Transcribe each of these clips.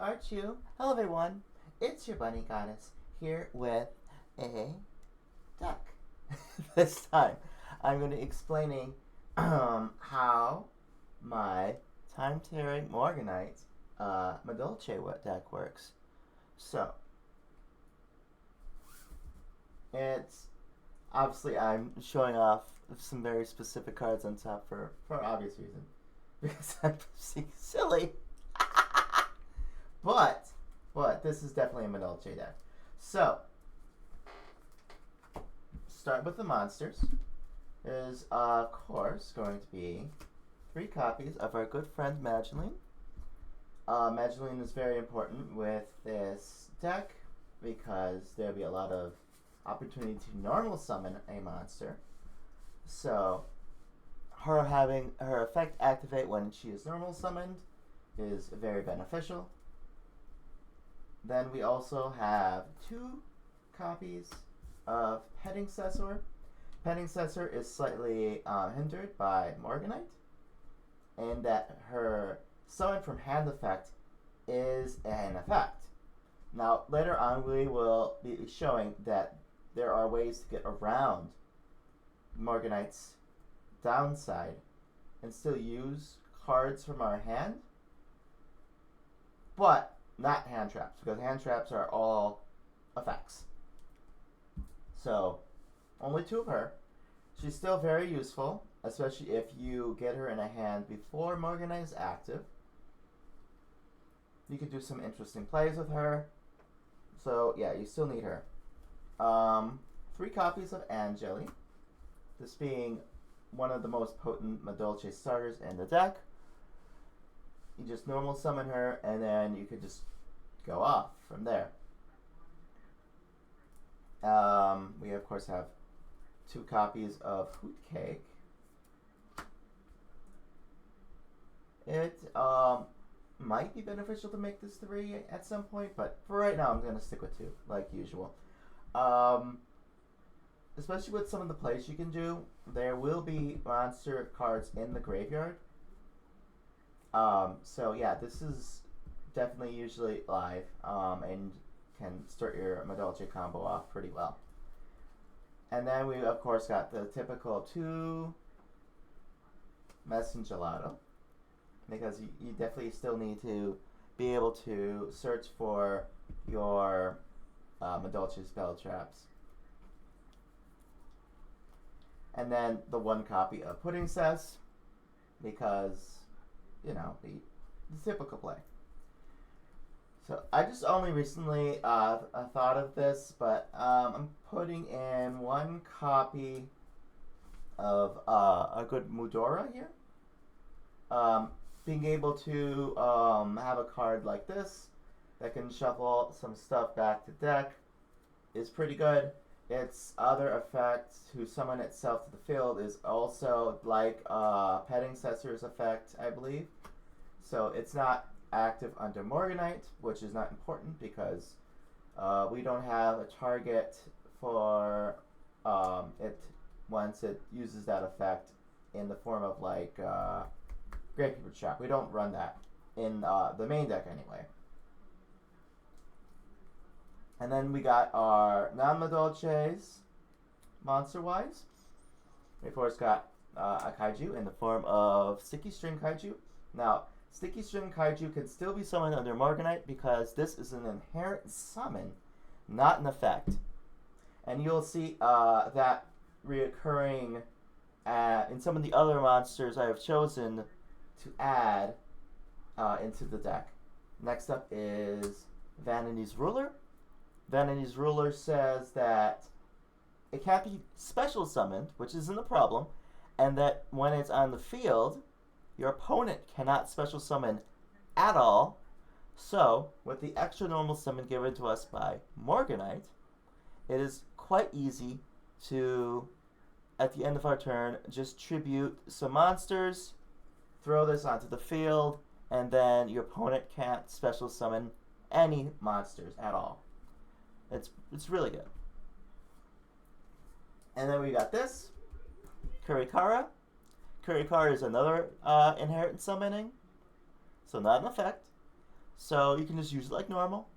aren't you? Hello everyone, it's your bunny goddess here with a duck. This time I'm going to be explaining how my time-tearing morganite madolche deck works. So, it's obviously I'm showing off some very specific cards on top for obvious reason because I'm silly. But this is definitely a madolche deck. So, start with the monsters. There's of course going to be 3 copies of our good friend Madeline. Madeline is very important with this deck because there'll be a lot of opportunity to normal summon a monster. So, her having her effect activate when she is normal summoned is very beneficial. Then we also have 2 copies of Petting Cessor. Petting Cessor is slightly hindered by Morganite, and that her summon from hand effect is an effect. Now, later on, we will be showing that there are ways to get around Morganite's downside and still use cards from our hand, but not hand traps, because hand traps are all effects. So, only 2 of her. She's still very useful, especially if you get her in a hand before Morganite is active. You could do some interesting plays with her. So, yeah, you still need her. 3 copies of Angeli, this being one of the most potent madolche starters in the deck. You just normal summon her, and then you could just go off from there. We of course have 2 copies of Hoot Cake. It might be beneficial to make this 3 at some point, but for right now I'm going to stick with 2, like usual. Especially with some of the plays you can do, there will be monster cards in the graveyard. So yeah, this is definitely usually live, and can start your madolche combo off pretty well. And then we of course got the typical 2 Messengelato, because you definitely still need to be able to search for your madolche spell traps. And then the 1 copy of Pudding Cess, because, you know, the typical play. So I just only recently thought of this, but I'm putting in 1 copy of a good Mudora here. Being able to have a card like this that can shuffle some stuff back to deck is pretty good. Its other effect to summon itself to the field is also like Petting Cessor's effect, I believe. So it's not active under Morganite, which is not important because we don't have a target for it once it uses that effect in the form of like Gravekeeper Trap. We don't run that in the main deck anyway. And then we got our non-madolches monster-wise. We of course got a kaiju in the form of Sticky String Kaiju. Now, Sticky String Kaiju can still be summoned under Morganite because this is an inherent summon, not an effect. And you'll see that reoccurring in some of the other monsters I have chosen to add into the deck. Next up is Vanity's Ruler. Vanity's Ruler says that it can't be special summoned, which isn't a problem, and that when it's on the field, your opponent cannot special summon at all. So, with the extra normal summon given to us by Morganite, it is quite easy to, at the end of our turn, just tribute some monsters, throw this onto the field, and then your opponent can't special summon any monsters at all. It's really good. And then we got this, Kurikara. Kurikara is another inherent summoning, so not an effect. So you can just use it like normal.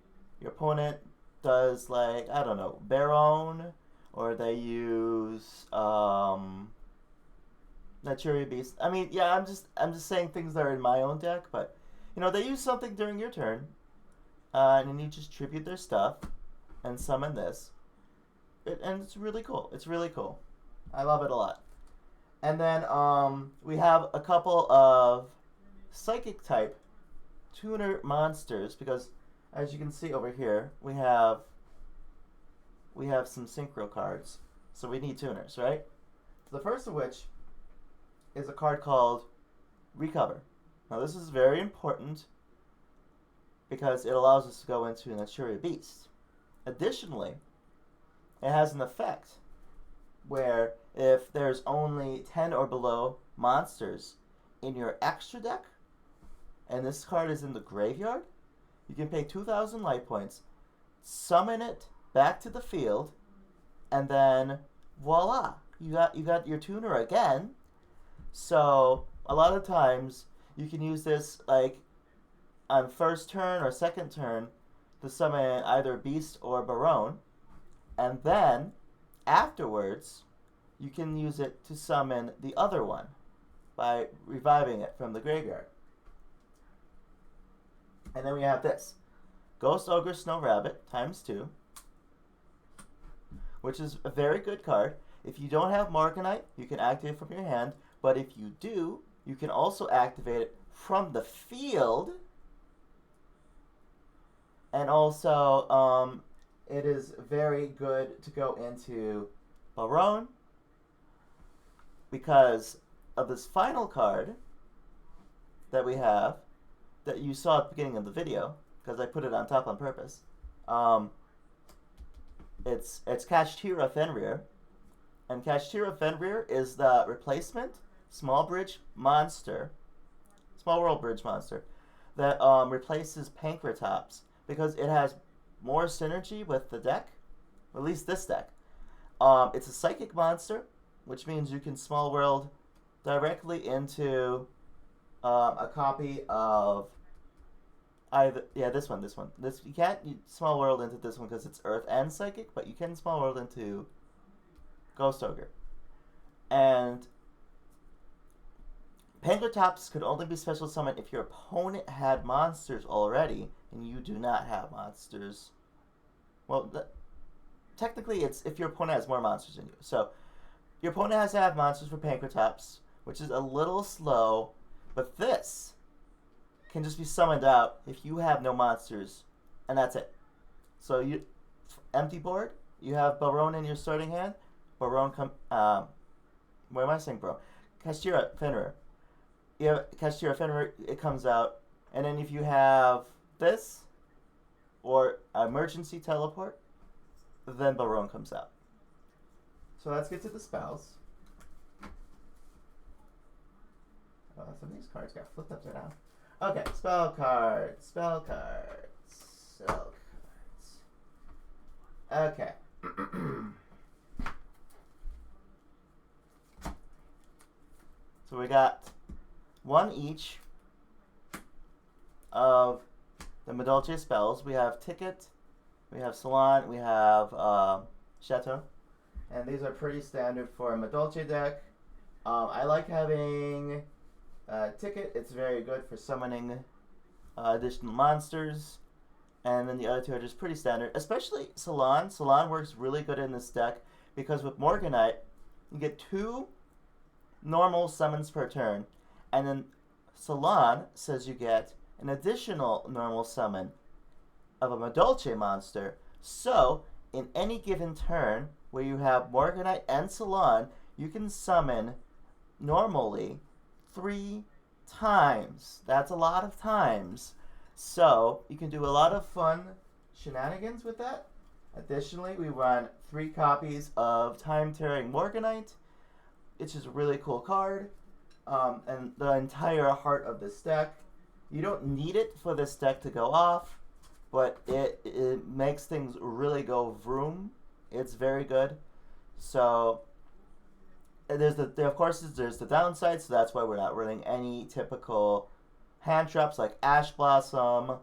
Your opponent does like, I don't know, Baron, or they use Naturia Beast. I mean, yeah, I'm just saying things that are in my own deck, but they use something during your turn, and then you just tribute their stuff and summon this. And it's really cool. It's really cool. I love it a lot. And then we have a couple of psychic type tuner monsters, because as you can see over here, we have some synchro cards. So we need tuners, right? The first of which is a card called Recover. Now this is very important because it allows us to go into Naturia Beast. Additionally, it has an effect where if there's only 10 or below monsters in your extra deck, and this card is in the graveyard, you can pay 2,000 life points, summon it back to the field, and then voila, you got your tuner again. So a lot of times you can use this like on first turn or second turn to summon either Beast or Baron, and then afterwards you can use it to summon the other one by reviving it from the graveyard. And then we have this Ghost Ogre Snow Rabbit ×2, which is a very good card. If you don't have Morganite, you can activate it from your hand, but if you do, you can also activate it from the field. And also, it is very good to go into Baron because of this final card that we have that you saw at the beginning of the video, because I put it on top on purpose. It's Kashtira Fenrir, and Kashtira Fenrir is the replacement small world bridge monster that replaces Pankratops, because it has more synergy with the deck, at least this deck. It's a psychic monster, which means you can small world directly into a copy of this one. You can't small world into this one because it's Earth and Psychic, but you can small world into Ghost Ogre. And Pankratops could only be special summoned if your opponent had monsters already, and you do not have monsters. Well, technically, it's if your opponent has more monsters than you. So, your opponent has to have monsters for Pankratops, which is a little slow, but this can just be summoned out if you have no monsters, and that's it. So, you empty board, you have Baron in your starting hand. Baron where am I saying Baron? Kashtira Fenrir. You have Kashtira Fenrir, it comes out, and then if you have this or emergency teleport, then Baron comes out. So let's get to the spells. Some of these cards got flipped upside down. Okay, spell cards. Okay. So we got one each of the madolche spells. We have Ticket, we have Salon, we have Chateau. And these are pretty standard for a madolche deck. I like having Ticket. It's very good for summoning additional monsters. And then the other two are just pretty standard. Especially Salon. Salon works really good in this deck because with Morganite, you get 2 normal summons per turn. And then Salon says you get an additional normal summon of a madolche monster. So, in any given turn where you have Morganite and Salon, you can summon normally 3 times. That's a lot of times. So, you can do a lot of fun shenanigans with that. Additionally, we run 3 copies of Time Tearing Morganite. It's just a really cool card. And the entire heart of this deck. You don't need it for this deck to go off, but it makes things really go vroom. It's very good. So, there's the downside, so that's why we're not running any typical hand traps like Ash Blossom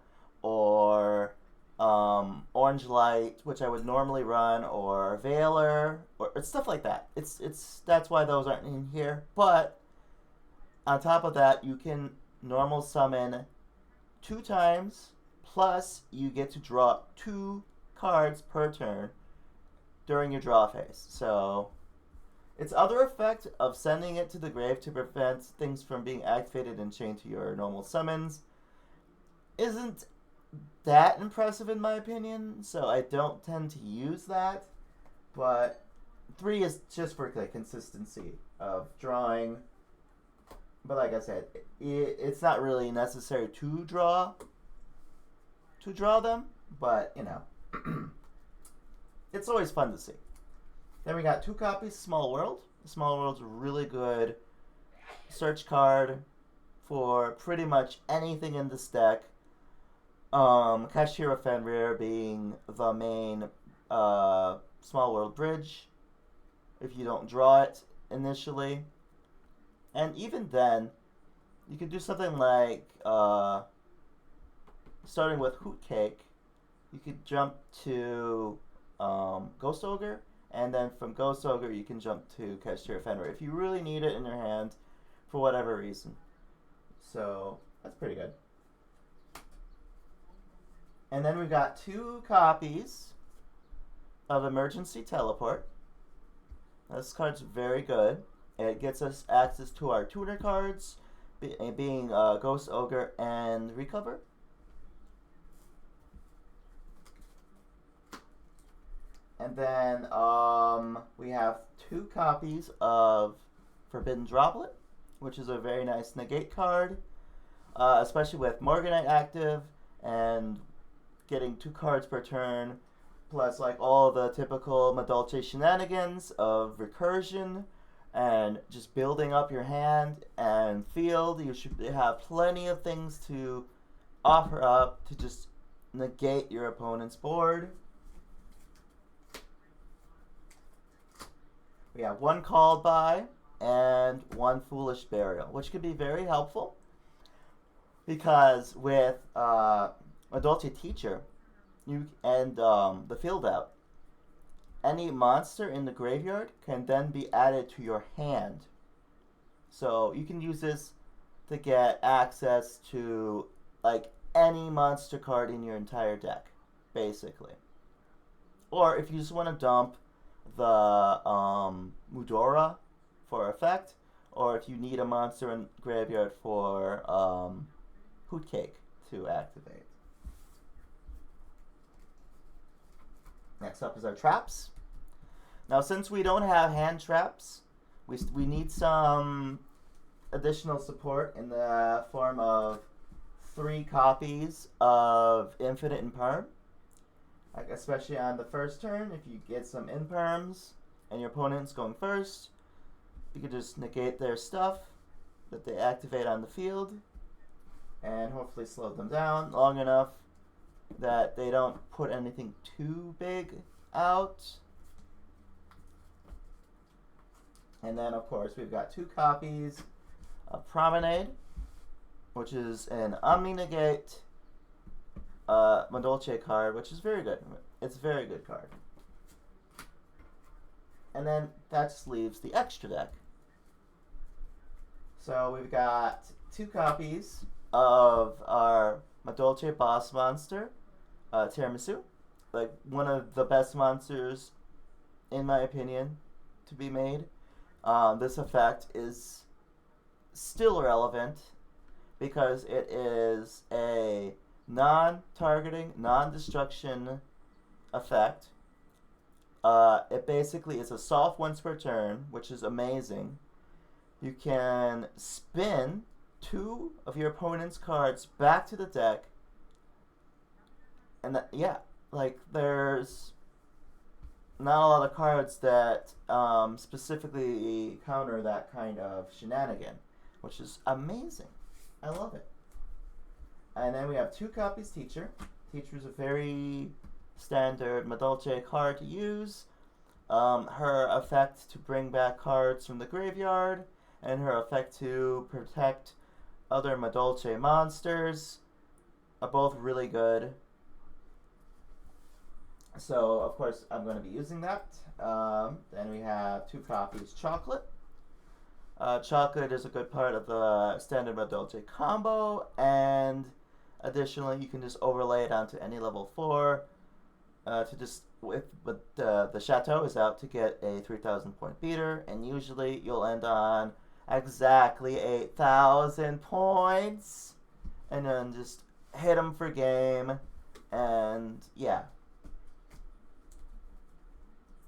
or Orange Light, which I would normally run, or Veiler, or stuff like that. It's that's why those aren't in here. But on top of that, you can normal summon 2 times, plus you get to draw 2 cards per turn during your draw phase. So its other effect of sending it to the grave to prevent things from being activated and chained to your normal summons isn't that impressive in my opinion, so I don't tend to use that. But 3 is just for the consistency of drawing. But like I said, it's not really necessary to draw them, but you know, it's always fun to see. Then we got 2 copies Small World. Small World's a really good search card for pretty much anything in this deck. Cashier of Fenrir being the main Small World bridge if you don't draw it initially. And even then, you could do something like, starting with Hoot Cake, you could jump to Ghost Ogre, and then from Ghost Ogre you can jump to Cashier of Fenrir if you really need it in your hand for whatever reason. So, that's pretty good. And then we've got 2 copies of Emergency Teleport. This card's very good. It gets us access to our tuner cards, being Ghost Ogre and Recover. And then we have 2 copies of Forbidden Droplet, which is a very nice negate card, especially with Morganite active and getting 2 cards per turn, plus like all the typical madolche shenanigans of recursion and just building up your hand and field. You should have plenty of things to offer up to just negate your opponent's board. We have 1 Called By and 1 Foolish Burial, which could be very helpful because with Madolche Teacher and the Field Out, any monster in the graveyard can then be added to your hand. So you can use this to get access to like any monster card in your entire deck, basically. Or if you just want to dump the Mudora for effect, or if you need a monster in graveyard for Hoot Cake to activate. Next up is our traps. Now, since we don't have hand traps, we need some additional support in the form of 3 copies of Infinite Imperm. Like especially on the first turn, if you get some Imperms and your opponent's going first, you can just negate their stuff that they activate on the field and hopefully slow them down long enough that they don't put anything too big out. And then, of course, we've got 2 copies of Promenade, which is an Omni-Negate Madolche card, which is very good. It's a very good card. And then that just leaves the extra deck. So we've got 2 copies of our Madolche boss monster, Tiramisu. Like one of the best monsters, in my opinion, to be made. This effect is still relevant because it is a non-targeting, non-destruction effect. It basically is a soft once per turn, which is amazing. You can spin 2 of your opponent's cards back to the deck, and yeah, like there's not a lot of cards that specifically counter that kind of shenanigan, which is amazing. I love it. And then we have 2 copies Teacher. Teacher is a very standard Madolche card to use. Her effect to bring back cards from the graveyard, and her effect to protect other Madolche monsters. are both really good. So, of course, I'm going to be using that. Then we have 2 copies chocolate. Chocolate is a good part of the standard madolche combo, and additionally, you can just overlay it onto any level 4 to just with the chateau is out to get a 3,000 point beater, and usually you'll end on exactly 8,000 points, and then just hit them for game, and yeah.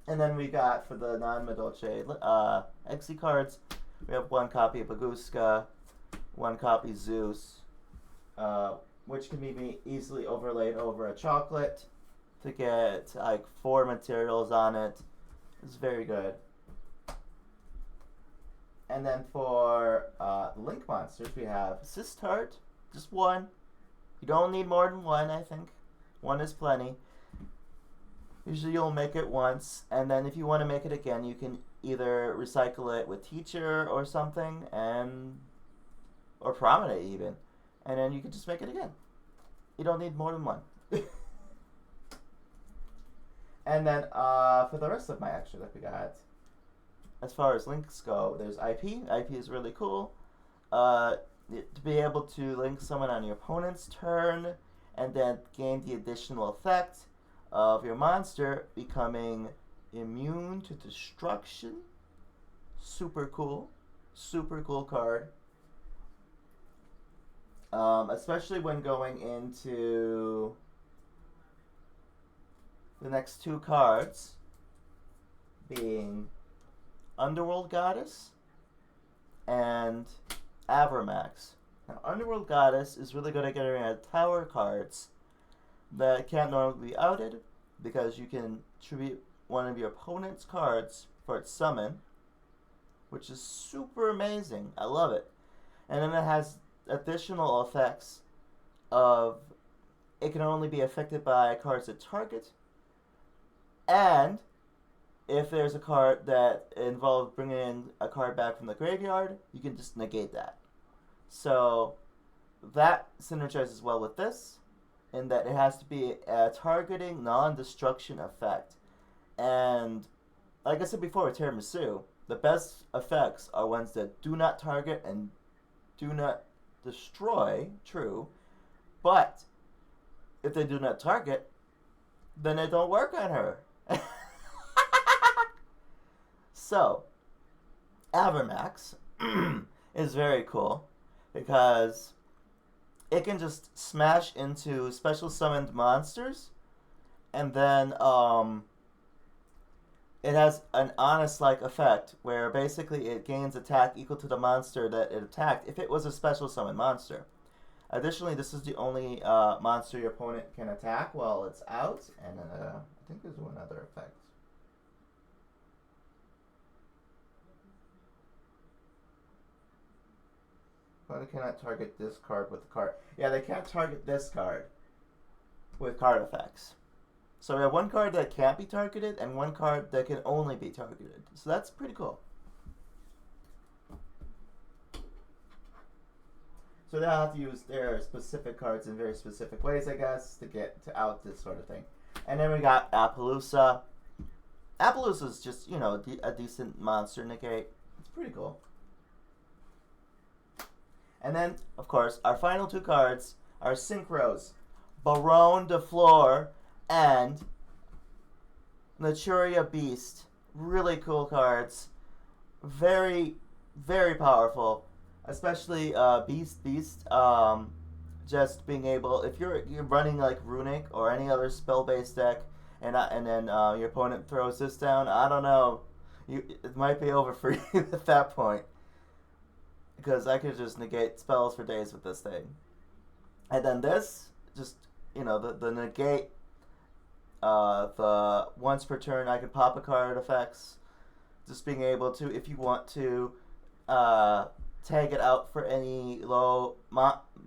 And then we got, for the non-madolche XC cards, we have 1 copy of Baguska, 1 copy Zeus, which can be easily overlaid over a chocolate to get like 4 materials on it. It's very good. And then for Link monsters, we have Sistart, just 1. You don't need more than 1, I think. 1 is plenty. Usually you'll make it once, and then if you want to make it again, you can either recycle it with Teacher or something, or Promenade even, and then you can just make it again. You don't need more than 1. And then for the rest of my extra that we got, as far as links go, there's IP. IP is really cool. To be able to link someone on your opponent's turn, and then gain the additional effect of your monster becoming immune to destruction. Super cool. Super cool card. Especially when going into the next 2 cards, being Underworld Goddess and Avermax. Now, Underworld Goddess is really good at getting at tower cards that can't normally be outed, because you can tribute one of your opponent's cards for its summon, which is super amazing. I love it. And then it has additional effects of it can only be affected by cards that target, and if there's a card that involves bringing in a card back from the graveyard, you can just negate that. So that synergizes well with this, in that it has to be a targeting non-destruction effect. And like I said before with Tiramisu, the best effects are ones that do not target and do not destroy, true, but if they do not target, then they don't work on her. So, Avermax is very cool because it can just smash into special summoned monsters, and then it has an honest-like effect where basically it gains attack equal to the monster that it attacked if it was a special summoned monster. Additionally, this is the only monster your opponent can attack while it's out, and I think there's one other effect. But they cannot target this card with the card. Yeah, they can't target this card with card effects. So we have 1 card that can't be targeted and 1 card that can only be targeted. So that's pretty cool. So they'll have to use their specific cards in very specific ways, I guess, to get to out this sort of thing. And then we got Appaloosa. Appaloosa is just, you know, a decent monster negate. It's pretty cool. And then, of course, our final 2 cards are Synchros, Baronne de Fleur, and Naturia Beast. Really cool cards. Very, very powerful. Especially Beast. Just being able, if you're running like Runic or any other spell-based deck, and then your opponent throws this down, I don't know. It might be over for you at that point. Because I could just negate spells for days with this thing. And then this, just, you know, the negate, the once per turn I can pop a card effects. Just being able to, if you want to, tag it out for any low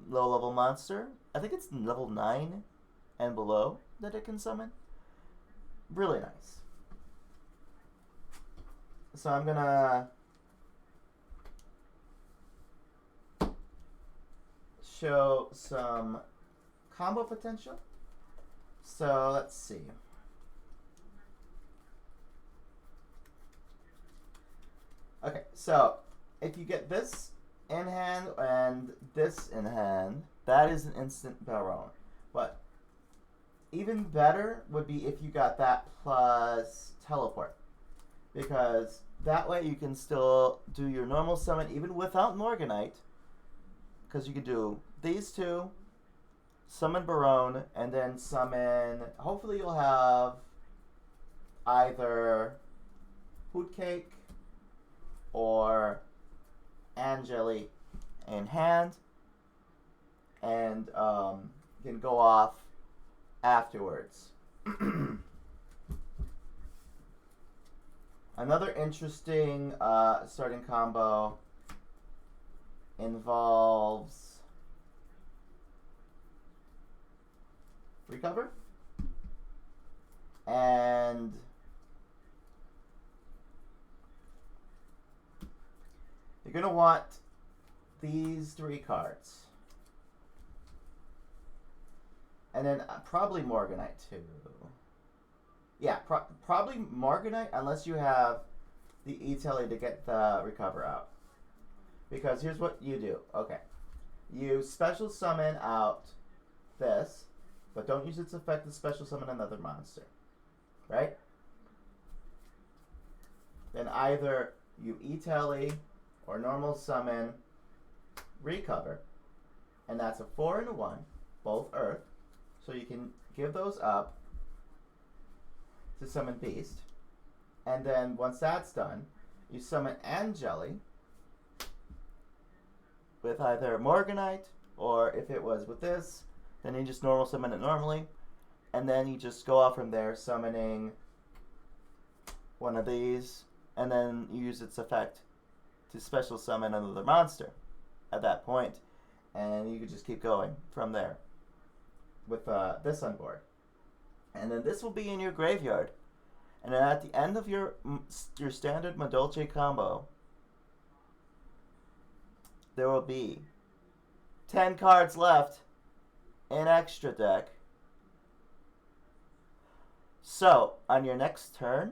level monster. I think it's level 9 and below that it can summon. Really nice. So I'm gonna show some combo potential. So let's see. Okay, so if you get this in hand and this in hand, that is an instant Baron. But even better would be if you got that plus teleport. Because that way you can still do your normal summon even without morganite. Because you could do these two, summon Baron, and then summon... Hopefully you'll have either Hoot Cake or Angeli in hand, and you can go off afterwards. Another interesting starting combo involves recover and you're going to want these 3 cards. And then probably morganite too. Yeah, probably morganite unless you have the E-Telly to get the recover out. Because here's what you do. Okay. You special summon out this, but don't use its effect to special summon another monster. Right? Then either you E-Telly or normal summon recover, and that's a 4 and a 1, both earth, so you can give those up to summon beast, and then once that's done, you summon Angeli with either morganite, or if it was with this, then you just normal summon it normally, and then you just go off from there summoning one of these, and then you use its effect to special summon another monster at that point, and you can just keep going from there with this on board. And then this will be in your graveyard, and then at the end of your standard madolche combo, there will be 10 cards left in extra deck. So on your next turn,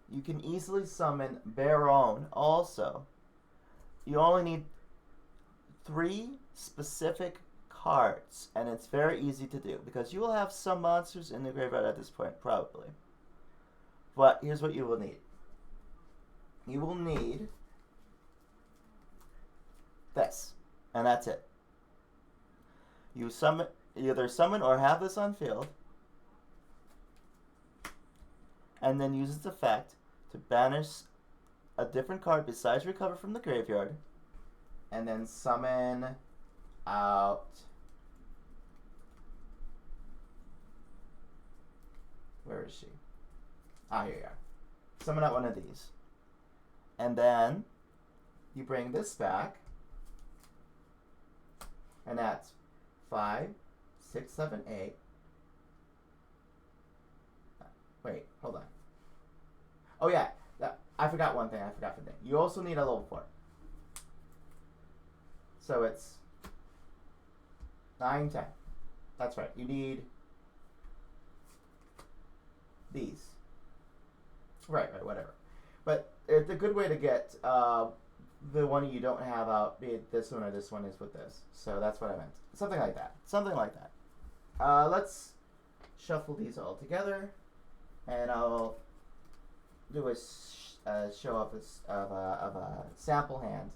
you can easily summon Baron also. You only need 3 specific cards, and it's very easy to do because you will have some monsters in the graveyard at this point, probably. But here's what you will need. You will need this, and that's it. You either summon or have this on field, and then use its effect to banish a different card besides recover from the graveyard, and then summon out where is she? Ah, here you are. Summon out one of these. And then you bring this back, and that's 5, 6, 7, 8. Wait, hold on. Oh yeah, I forgot one thing. You also need a level 4. So it's 9, 10. That's right. You need these. Right, whatever. But it's a good way to get the one you don't have out, be it this one or this one, is with this. So that's what I meant. Something like that. Let's shuffle these all together, and I'll do a show of a sample hand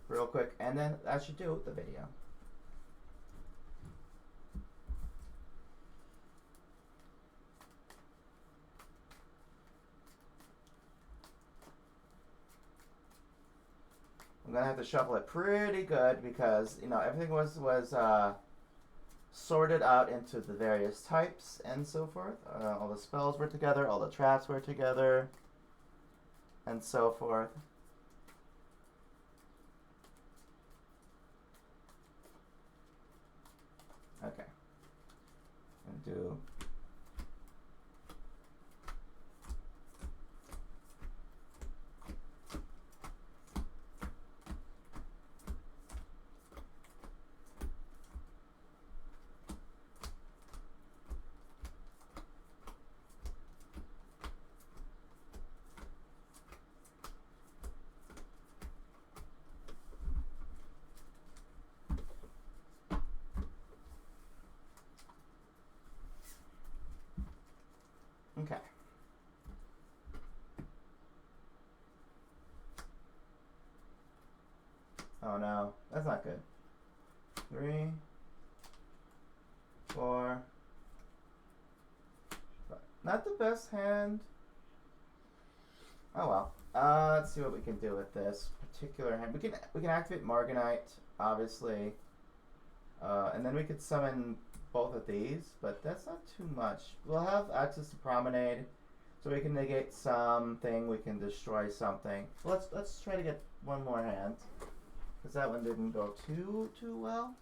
real quick, and then that should do the video. I'm gonna have to shuffle it pretty good because everything was sorted out into the various types and so forth. All the spells were together, all the traps were together, and so forth. Okay. And do Okay. Oh no, that's not good. 3, 4, 5. Not the best hand. Oh well. Let's see what we can do with this particular hand. We can activate Morganite, obviously, and then we could summon both of these, but that's not too much. We'll have access to Promenade, so we can negate something. We can destroy something. Let's try to get one more hand, because that one didn't go too well.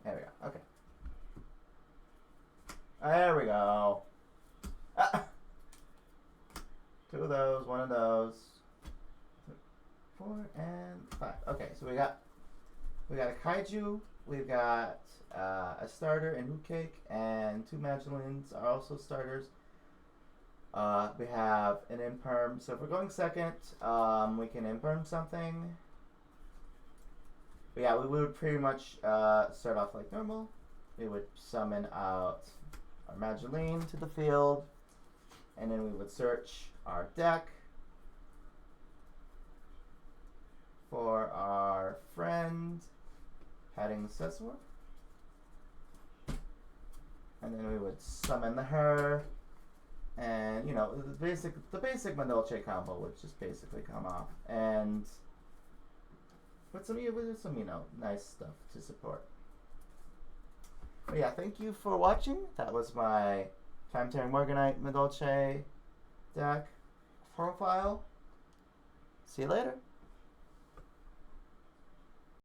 There we go. Okay. There we go. Ah. 2 of those, 1 of those. 4 and 5. Okay, so we got a kaiju. We've got a starter in Hoot Cake, and 2 Magdalens are also starters. We have an imperm. So if we're going second, we can imperm something. But yeah, we would pretty much start off like normal. We would summon out our Magdalene to the field, and then we would search our deck for our friend Padding Sessor, and then we would summon her, and you know the basic madolche combo would just basically come off, and with some you know nice stuff to support. But yeah, thank you for watching. That was my Time Tearing Morganite Madolche deck profile. See you later.